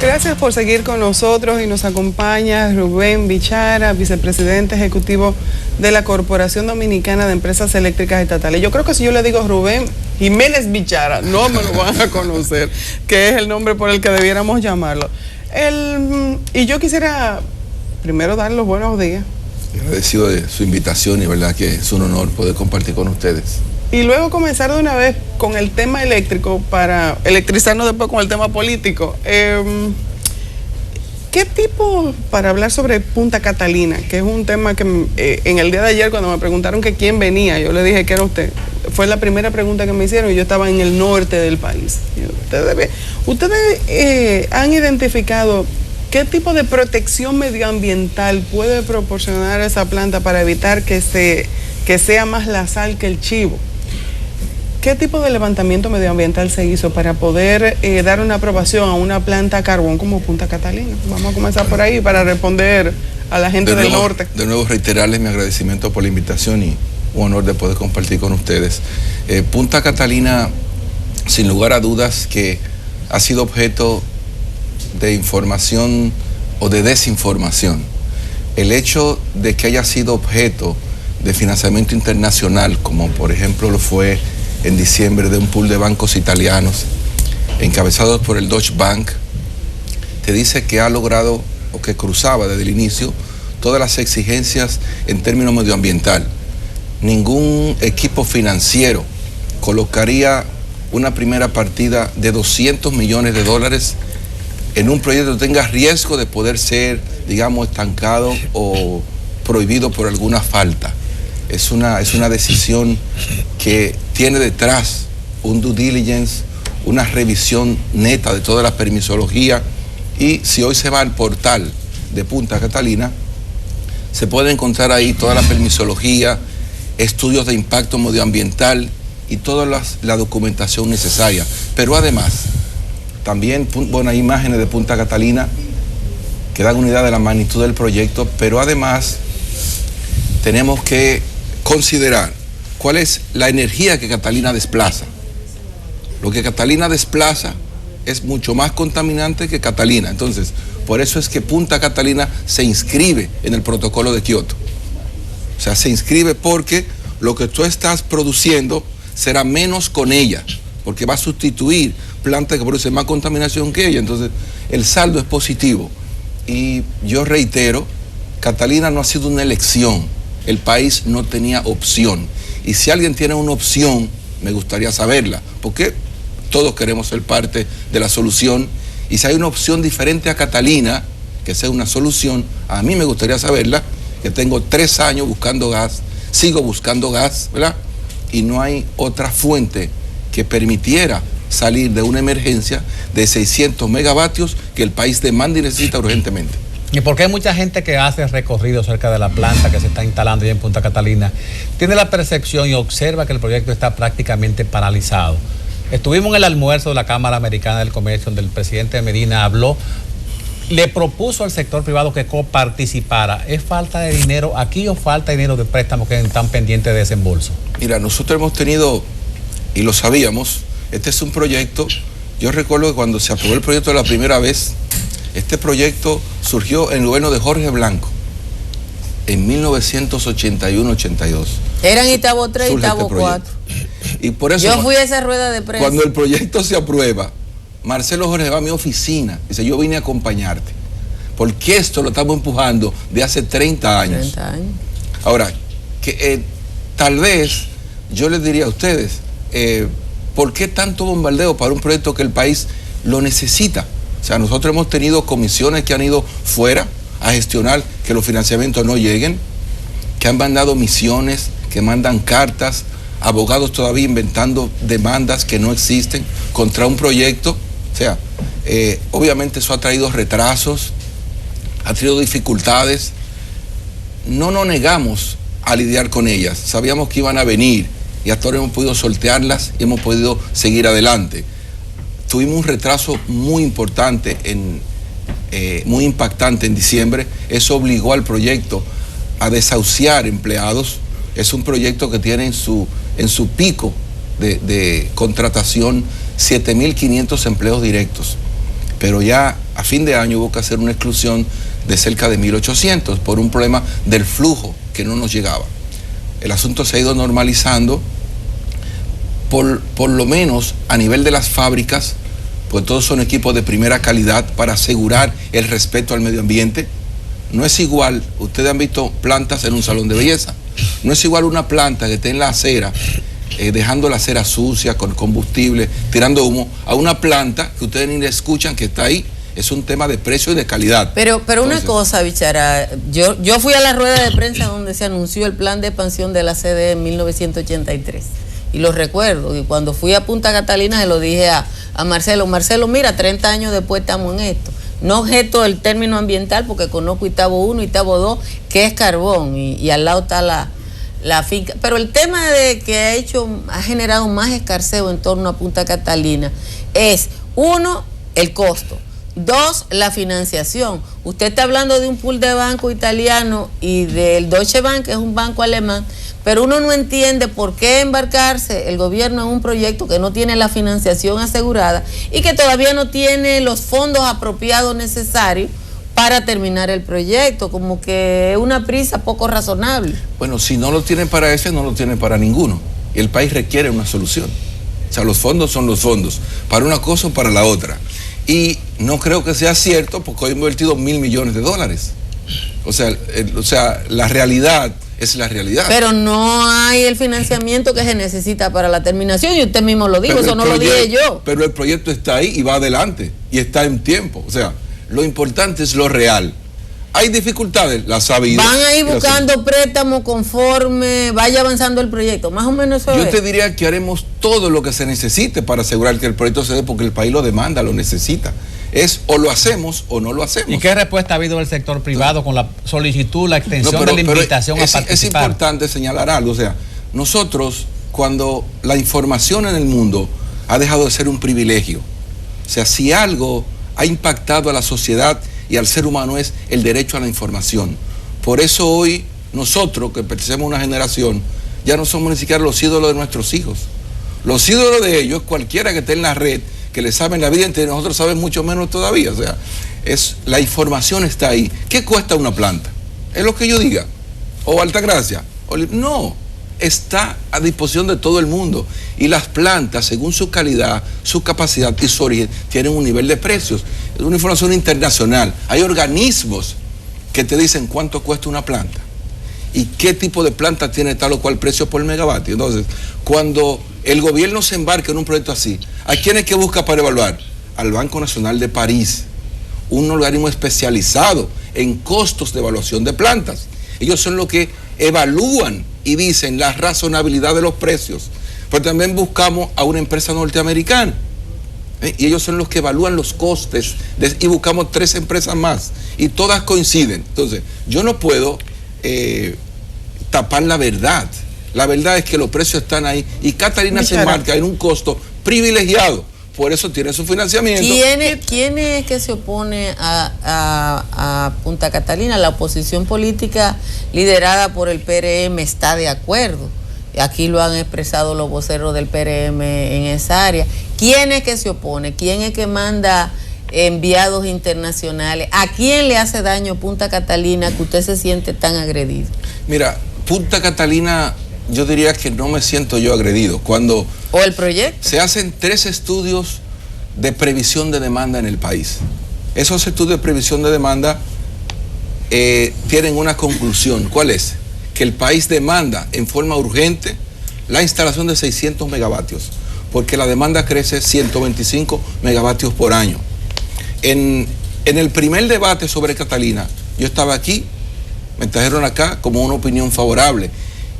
Gracias por seguir con nosotros y nos acompaña Rubén Bichara, vicepresidente ejecutivo de la Corporación Dominicana de Empresas Eléctricas Estatales. Yo creo que si yo le digo Rubén Jiménez Bichara, no me lo van a conocer, que es el nombre por el que debiéramos llamarlo. Y yo quisiera primero dar los buenos días. Agradecido de su invitación y verdad que es un honor poder compartir con ustedes. Y luego comenzar de una vez con el tema eléctrico para electrizarnos después con el tema político. ¿Qué tipo, para hablar sobre Punta Catalina, que es un tema que en el día de ayer cuando me preguntaron que quién venía, yo le dije que era usted. Fue la primera pregunta que me hicieron y yo estaba en el norte del país. Ustedes han identificado qué tipo de protección medioambiental puede proporcionar esa planta para evitar que sea más la sal que el chivo. ¿Qué tipo de levantamiento medioambiental se hizo para poder dar una aprobación a una planta a carbón como Punta Catalina? Vamos a comenzar por ahí para responder a la gente del norte. De nuevo, reiterarles mi agradecimiento por la invitación y un honor de poder compartir con ustedes. Punta Catalina, sin lugar a dudas, que ha sido objeto de información o de desinformación. El hecho de que haya sido objeto de financiamiento internacional, como por ejemplo lo fue en diciembre de un pool de bancos italianos encabezados por el Deutsche Bank, te dice que ha logrado o que cruzaba desde el inicio todas las exigencias en términos medioambiental. Ningún equipo financiero colocaría una primera partida de $200 millones en un proyecto que tenga riesgo de poder ser, digamos, estancado o prohibido por alguna falta. Es una decisión que tiene detrás un due diligence, una revisión neta de toda la permisología, y si hoy se va al portal de Punta Catalina, se puede encontrar ahí toda la permisología, estudios de impacto medioambiental y toda la documentación necesaria. Pero además, también, bueno, hay imágenes de Punta Catalina que dan una idea de la magnitud del proyecto, pero además tenemos que considerar cuál es la energía que Catalina desplaza. Lo que Catalina desplaza es mucho más contaminante que Catalina. Entonces, por eso es que Punta Catalina se inscribe en el protocolo de Kioto. O sea, se inscribe porque lo que tú estás produciendo será menos con ella, porque va a sustituir plantas que producen más contaminación que ella. Entonces, el saldo es positivo. Y yo reitero, Catalina no ha sido una elección. El país no tenía opción. Y si alguien tiene una opción, me gustaría saberla, porque todos queremos ser parte de la solución. Y si hay una opción diferente a Catalina, que sea una solución, a mí me gustaría saberla, que tengo 3 años buscando gas, sigo buscando gas, ¿verdad? Y no hay otra fuente que permitiera salir de una emergencia de 600 megavatios que el país demanda y necesita urgentemente. ¿Y por qué mucha gente que hace recorrido cerca de la planta que se está instalando ya en Punta Catalina tiene la percepción y observa que el proyecto está prácticamente paralizado? Estuvimos en el almuerzo de la Cámara Americana del Comercio, donde el presidente Medina habló, le propuso al sector privado que coparticipara. ¿Es falta de dinero aquí o falta de dinero de préstamos que están pendientes de desembolso? Mira, nosotros hemos tenido, y lo sabíamos, este es un proyecto, yo recuerdo que cuando se aprobó el proyecto la primera vez, este proyecto surgió en el gobierno de Jorge Blanco, en 1981-82. Eran Itabo 3 y Itabo 4. Y por eso, yo fui a esa rueda de prensa. Cuando el proyecto se aprueba, Marcelo Jorge va a mi oficina y dice, yo vine a acompañarte, porque esto lo estamos empujando de hace 30 años. 30 años. Ahora, tal vez yo les diría a ustedes, ¿por qué tanto bombardeo para un proyecto que el país lo necesita? O sea, nosotros hemos tenido comisiones que han ido fuera a gestionar que los financiamientos no lleguen, que han mandado misiones, que mandan cartas, abogados todavía inventando demandas que no existen contra un proyecto. O sea, obviamente eso ha traído retrasos, ha traído dificultades. No nos negamos a lidiar con ellas. Sabíamos que iban a venir y hasta ahora hemos podido sortearlas y hemos podido seguir adelante. Tuvimos un retraso muy importante, muy impactante en diciembre. Eso obligó al proyecto a desahuciar empleados. Es un proyecto que tiene en su pico de contratación 7.500 empleos directos. Pero ya a fin de año hubo que hacer una exclusión de cerca de 1.800 por un problema del flujo que no nos llegaba. El asunto se ha ido normalizando, por lo menos a nivel de las fábricas, pues todos son equipos de primera calidad para asegurar el respeto al medio ambiente. No es igual, ustedes han visto plantas en un salón de belleza, no es igual una planta que esté en la acera, dejando la acera sucia, con combustible, tirando humo, a una planta que ustedes ni le escuchan que está ahí. Es un tema de precio y de calidad. Pero una cosa, Bichara, yo fui a la rueda de prensa donde se anunció el plan de expansión de la CDE en 1983. Y lo recuerdo, y cuando fui a Punta Catalina se lo dije a Marcelo, mira, 30 años después estamos en esto. No objeto el término ambiental porque conozco Itabo 1 y Itabo 2, que es carbón, y al lado está la finca. Pero el tema de que ha generado más escarceo en torno a Punta Catalina es, 1, el costo. 2, la financiación. Usted está hablando de un pool de banco italiano y del Deutsche Bank, que es un banco alemán, pero uno no entiende por qué embarcarse el gobierno en un proyecto que no tiene la financiación asegurada y que todavía no tiene los fondos apropiados necesarios para terminar el proyecto, como que es una prisa poco razonable. Bueno, si no lo tienen para ese, no lo tienen para ninguno. El país requiere una solución. O sea, los fondos son los fondos, para una cosa o para la otra. Y no creo que sea cierto porque hoy he invertido $1.000 millones. O sea, la realidad es la realidad. Pero no hay el financiamiento que se necesita para la terminación y usted mismo lo dijo, eso no lo dije yo. Pero el proyecto está ahí y va adelante y está en tiempo. O sea, lo importante es lo real. Hay dificultades, las ha habido. Van a ir buscando préstamos conforme vaya avanzando el proyecto, más o menos eso es. Yo te diría que haremos todo lo que se necesite para asegurar que el proyecto se dé porque el país lo demanda, lo necesita. Es o lo hacemos o no lo hacemos. ¿Y qué respuesta ha habido del sector privado con la solicitud, la extensión de la invitación a participar? Es importante señalar algo, o sea, nosotros cuando la información en el mundo ha dejado de ser un privilegio, o sea, si algo ha impactado a la sociedad y al ser humano es el derecho a la información. Por eso hoy nosotros, que pertenecemos a una generación, ya no somos ni siquiera los ídolos de nuestros hijos. Los ídolos de ellos, cualquiera que esté en la red, que le saben la vida, entre nosotros saben mucho menos todavía. O sea, la información está ahí. ¿Qué cuesta una planta? Es lo que yo diga. O Altagracia. No, está a disposición de todo el mundo. Y las plantas, según su calidad, su capacidad y su origen, tienen un nivel de precios. Es una información internacional. Hay organismos que te dicen cuánto cuesta una planta y qué tipo de planta tiene tal o cual precio por megavatio. Entonces, cuando el gobierno se embarca en un proyecto así, ¿a quién es que busca para evaluar? Al Banco Nacional de París, un organismo especializado en costos de evaluación de plantas. Ellos son los que evalúan y dicen la razonabilidad de los precios. Pero también buscamos a una empresa norteamericana. Y ellos son los que evalúan los costes y buscamos 3 empresas más y todas coinciden. Entonces, yo no puedo tapar la verdad. La verdad es que los precios están ahí y Catalina se marca en un costo privilegiado. Por eso tiene su financiamiento. ¿Quién es que se opone a Punta Catalina? La oposición política liderada por el PRM está de acuerdo. Aquí lo han expresado los voceros del PRM en esa área. ¿Quién es que se opone? ¿Quién es que manda enviados internacionales? ¿A quién le hace daño Punta Catalina que usted se siente tan agredido? Mira, Punta Catalina, yo diría que no me siento yo agredido. Cuando ¿o el proyecto? Se hacen 3 estudios de previsión de demanda en el país. Esos estudios de previsión de demanda tienen una conclusión. ¿Cuál es? Que el país demanda en forma urgente la instalación de 600 megavatios, porque la demanda crece 125 megavatios por año. En el primer debate sobre Catalina, yo estaba aquí, me trajeron acá como una opinión favorable,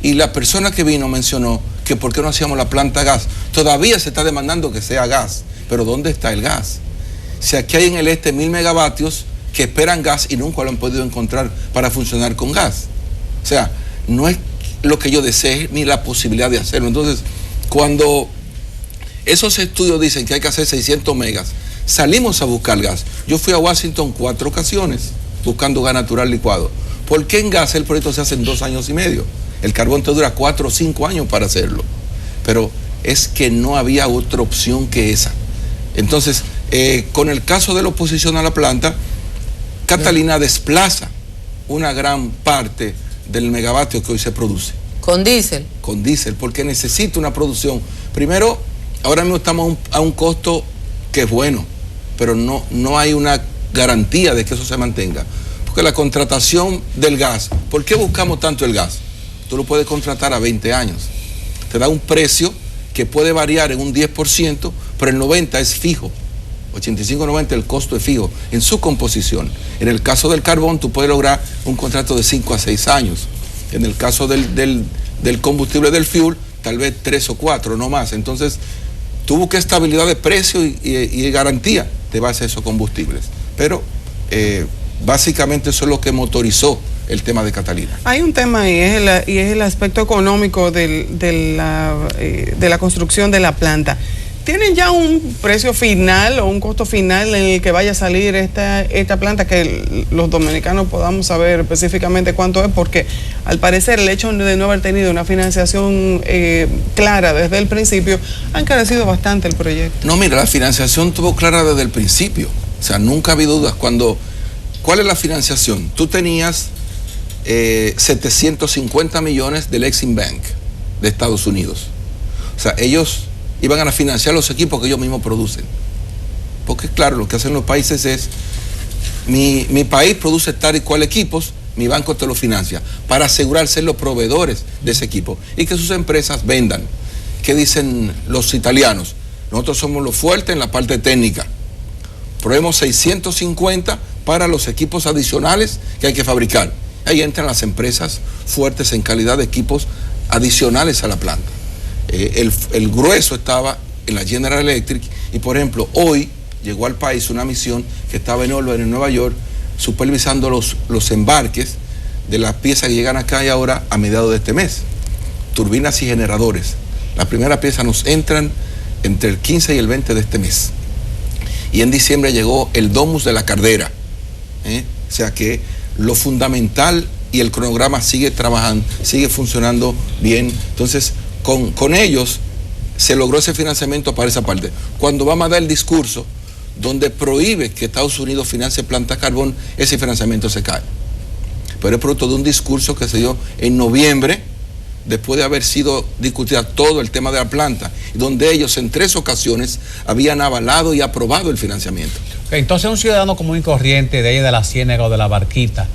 y la persona que vino mencionó que por qué no hacíamos la planta gas. Todavía se está demandando que sea gas, pero ¿dónde está el gas? Si aquí hay en el este 1000 megavatios que esperan gas y nunca lo han podido encontrar para funcionar con gas. O sea, no es lo que yo desee ni la posibilidad de hacerlo. Entonces, cuando esos estudios dicen que hay que hacer 600 megas, salimos a buscar gas. Yo fui a Washington 4 ocasiones buscando gas natural licuado. ¿Por qué en gas el proyecto se hace en 2 años y medio? El carbón te dura 4 o 5 años para hacerlo. Pero es que no había otra opción que esa. Entonces, Con el caso de la oposición a la planta, Catalina desplaza una gran parte del megavatio que hoy se produce. ¿Con diésel? Con diésel, porque necesita una producción. Primero, ahora mismo estamos a un costo que es bueno, pero no hay una garantía de que eso se mantenga. Porque la contratación del gas, ¿por qué buscamos tanto el gas? Tú lo puedes contratar a 20 años. Te da un precio que puede variar en un 10%, pero el 90% es fijo. 85-90% el costo es fijo en su composición. En el caso del carbón, tú puedes lograr un contrato de 5 a 6 años. En el caso del combustible del fuel, tal vez 3 o 4, no más. Entonces, tú buscas estabilidad de precio y garantía de base a esos combustibles. Pero básicamente eso es lo que motorizó el tema de Catalina. Hay un tema ahí, y es el aspecto económico de la construcción de la planta. ¿Tienen ya un precio final o un costo final en el que vaya a salir esta planta, que los dominicanos podamos saber específicamente cuánto es? Porque al parecer el hecho de no haber tenido una financiación clara desde el principio ha encarecido bastante el proyecto. No, mira, la financiación estuvo clara desde el principio. O sea, nunca ha habido dudas. ¿Cuál es la financiación? Tú tenías 750 millones del Exim Bank de Estados Unidos. O sea, ellos iban a financiar los equipos que ellos mismos producen. Porque claro, lo que hacen los países es, mi país produce tal y cual equipos, mi banco te lo financia, para asegurarse los proveedores de ese equipo y que sus empresas vendan. ¿Qué dicen los italianos? Nosotros somos los fuertes en la parte técnica. Probemos 650 para los equipos adicionales que hay que fabricar. Ahí entran las empresas fuertes en calidad de equipos adicionales a la planta. El grueso estaba en la General Electric y, por ejemplo, hoy llegó al país una misión que estaba en Albany, en Nueva York, supervisando los embarques de las piezas que llegan acá y ahora a mediados de este mes. Turbinas y generadores. La primera pieza nos entran entre el 15 y el 20 de este mes. Y en diciembre llegó el Domus de la Cardera. O sea que lo fundamental y el cronograma sigue trabajando, sigue funcionando bien. Entonces, con ellos se logró ese financiamiento para esa parte. Cuando vamos a dar el discurso donde prohíbe que Estados Unidos financie plantas de carbón, ese financiamiento se cae. Pero es producto de un discurso que se dio en noviembre, después de haber sido discutida todo el tema de la planta, donde ellos en 3 ocasiones habían avalado y aprobado el financiamiento. Entonces un ciudadano común y corriente de ahí de la Ciénaga o de la Barquita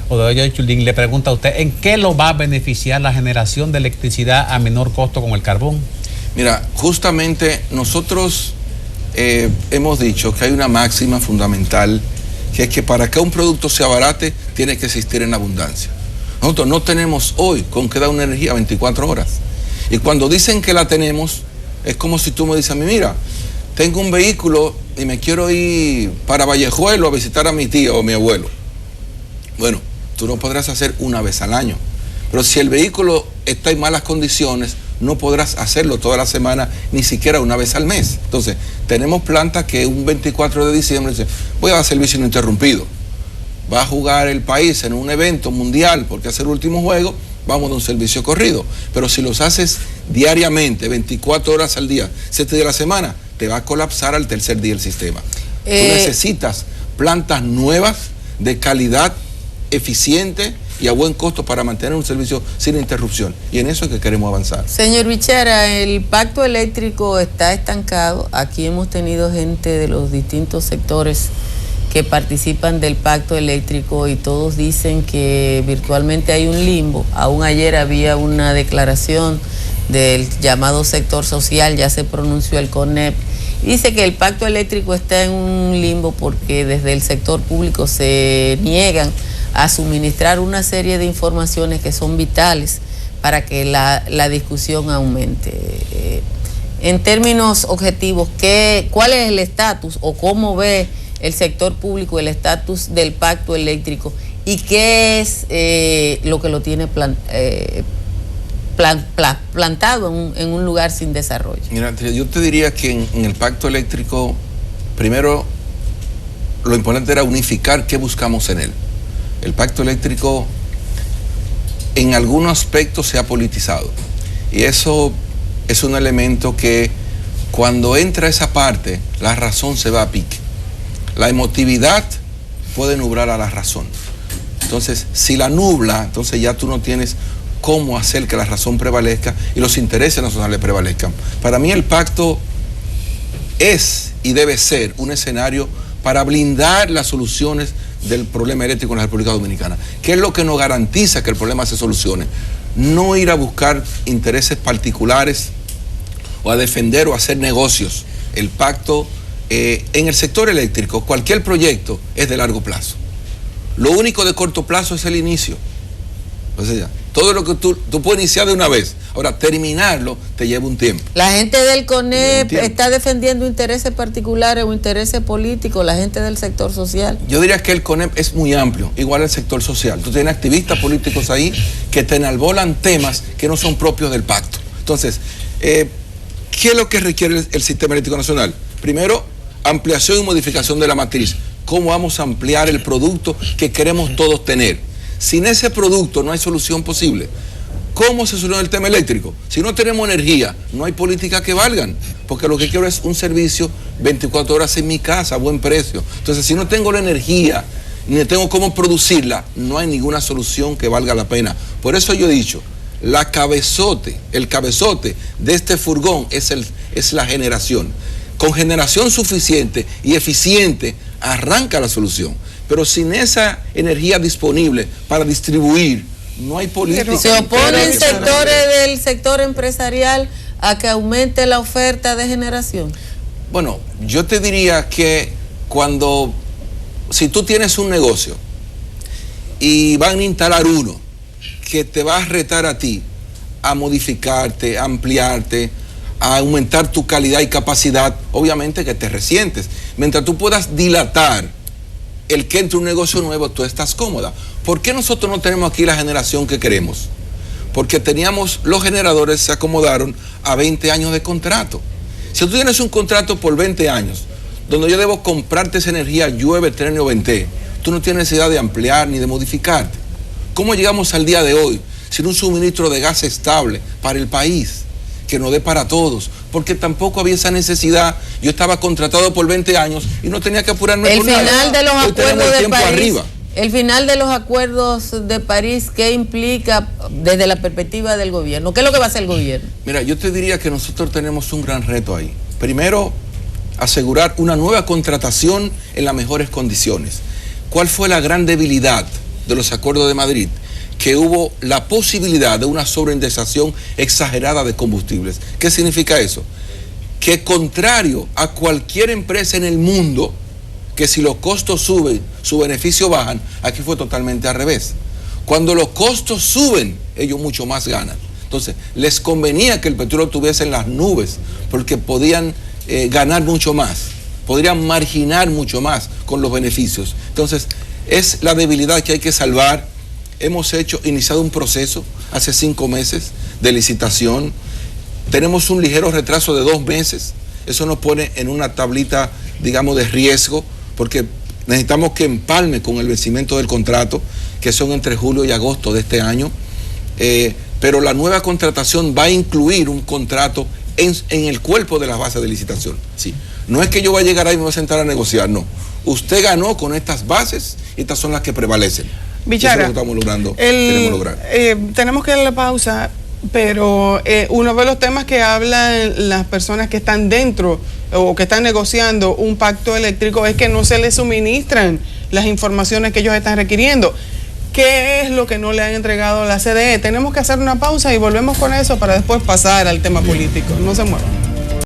o de Hoyo de Chuldín le pregunta a usted, ¿en qué lo va a beneficiar la generación de electricidad a menor costo con el carbón? Mira, justamente nosotros hemos dicho que hay una máxima fundamental, que es que para que un producto sea barate, tiene que existir en abundancia. Nosotros no tenemos hoy con qué dar una energía 24 horas. Y cuando dicen que la tenemos, es como si tú me dices a mí, mira, tengo un vehículo y me quiero ir para Vallejuelo a visitar a mi tía o mi abuelo. Bueno, tú lo podrás hacer una vez al año. Pero si el vehículo está en malas condiciones, no podrás hacerlo toda la semana, ni siquiera una vez al mes. Entonces, tenemos plantas que un 24 de diciembre dicen, voy a dar servicio ininterrumpido. Va a jugar el país en un evento mundial porque hace el último juego, vamos a un servicio corrido. Pero si los haces diariamente, 24 horas al día, 7 días a la semana, te va a colapsar al tercer día el sistema. Tú necesitas plantas nuevas, de calidad, eficiente y a buen costo para mantener un servicio sin interrupción. Y en eso es que queremos avanzar. Señor Bichara, el pacto eléctrico está estancado. Aquí hemos tenido gente de los distintos sectores que participan del pacto eléctrico y todos dicen que virtualmente hay un limbo. Aún ayer había una declaración del llamado sector social, ya se pronunció el CONEP. Dice que el pacto eléctrico está en un limbo porque desde el sector público se niegan a suministrar una serie de informaciones que son vitales para que la discusión aumente. En términos objetivos, ¿cuál es el estatus o cómo ve el sector público el estatus del pacto eléctrico y qué es lo que lo tiene plantado en un lugar sin desarrollo? Mira, yo te diría que en el pacto eléctrico, primero, lo importante era unificar qué buscamos en él. El pacto eléctrico en algunos aspectos se ha politizado y eso es un elemento que Cuando entra esa parte, la razón se va a pique. La emotividad puede nublar a la razón. Entonces, si la nubla, entonces ya tú no tienes cómo hacer que la razón prevalezca y los intereses nacionales prevalezcan. Para mí el pacto es y debe ser un escenario para blindar las soluciones del problema eléctrico en la República Dominicana. ¿Qué es lo que nos garantiza que el problema se solucione? No ir a buscar intereses particulares o a defender o a hacer negocios. El pacto en el sector eléctrico, cualquier proyecto es de largo plazo. Lo único de corto plazo es el inicio. O sea, todo lo que tú puedes iniciar de una vez. Ahora, terminarlo te lleva un tiempo. La gente del CONEP está defendiendo intereses particulares o intereses políticos, la gente del sector social. Yo diría que el CONEP es muy amplio, igual el sector social. Tú tienes activistas políticos ahí que te enalbolan temas que no son propios del pacto. Entonces, ¿qué es lo que requiere el sistema eléctrico nacional? Primero, ampliación y modificación de la matriz. ¿Cómo vamos a ampliar el producto que queremos todos tener? Sin ese producto no hay solución posible. ¿Cómo se soluciona el tema eléctrico? Si no tenemos energía, no hay políticas que valgan, porque lo que quiero es un servicio 24 horas en mi casa a buen precio. Entonces, si no tengo la energía, ni tengo cómo producirla, no hay ninguna solución que valga la pena. Por eso yo he dicho, el cabezote de este furgón es la generación. Con generación suficiente y eficiente arranca la solución. Pero sin esa energía disponible para distribuir, no hay política. ¿Se oponen sectores del sector empresarial a que aumente la oferta de generación? Bueno, yo te diría que si tú tienes un negocio y van a instalar uno que te va a retar a ti a modificarte, a ampliarte, a aumentar tu calidad y capacidad, obviamente que te resientes. Mientras tú puedas dilatar el que entre un negocio nuevo, tú estás cómoda. ¿Por qué nosotros no tenemos aquí la generación que queremos? Porque los generadores se acomodaron a 20 años de contrato. Si tú tienes un contrato por 20 años, donde yo debo comprarte esa energía, llueve, truene o ventee, tú no tienes necesidad de ampliar ni de modificarte. ¿Cómo llegamos al día de hoy sin un suministro de gas estable para el país, que nos dé para todos? Porque tampoco había esa necesidad. Yo estaba contratado por 20 años y no tenía que apurarme por nada. El final de los acuerdos de París, arriba. El final de los acuerdos de París, ¿qué implica desde la perspectiva del gobierno? ¿Qué es lo que va a hacer el gobierno? Mira, yo te diría que nosotros tenemos un gran reto ahí. Primero, asegurar una nueva contratación en las mejores condiciones. ¿Cuál fue la gran debilidad de los acuerdos de Madrid? Que hubo la posibilidad de una sobreindexación exagerada de combustibles. ¿Qué significa eso? Que contrario a cualquier empresa en el mundo, que si los costos suben, su beneficio bajan, aquí fue totalmente al revés. Cuando los costos suben, ellos mucho más ganan. Entonces, les convenía que el petróleo estuviese en las nubes, porque podían ganar mucho más, podrían marginar mucho más con los beneficios. Entonces, es la debilidad que hay que salvar. Hemos iniciado un proceso hace 5 meses de licitación. Tenemos un ligero retraso de 2 meses. Eso nos pone en una tablita, digamos, de riesgo, porque necesitamos que empalme con el vencimiento del contrato, que son entre julio y agosto de este año. Pero la nueva contratación va a incluir un contrato en el cuerpo de las bases de licitación. Sí. No es que yo voy a llegar ahí y me voy a sentar a negociar, no. Usted ganó con estas bases y estas son las que prevalecen. Bichara, eso es lo que estamos logrando, queremos lograr. Tenemos que dar la pausa, pero uno de los temas que hablan las personas que están dentro o que están negociando un pacto eléctrico es que no se les suministran las informaciones que ellos están requiriendo. ¿Qué es lo que no le han entregado a la CDE? Tenemos que hacer una pausa y volvemos con eso para después pasar al tema político. No se muevan.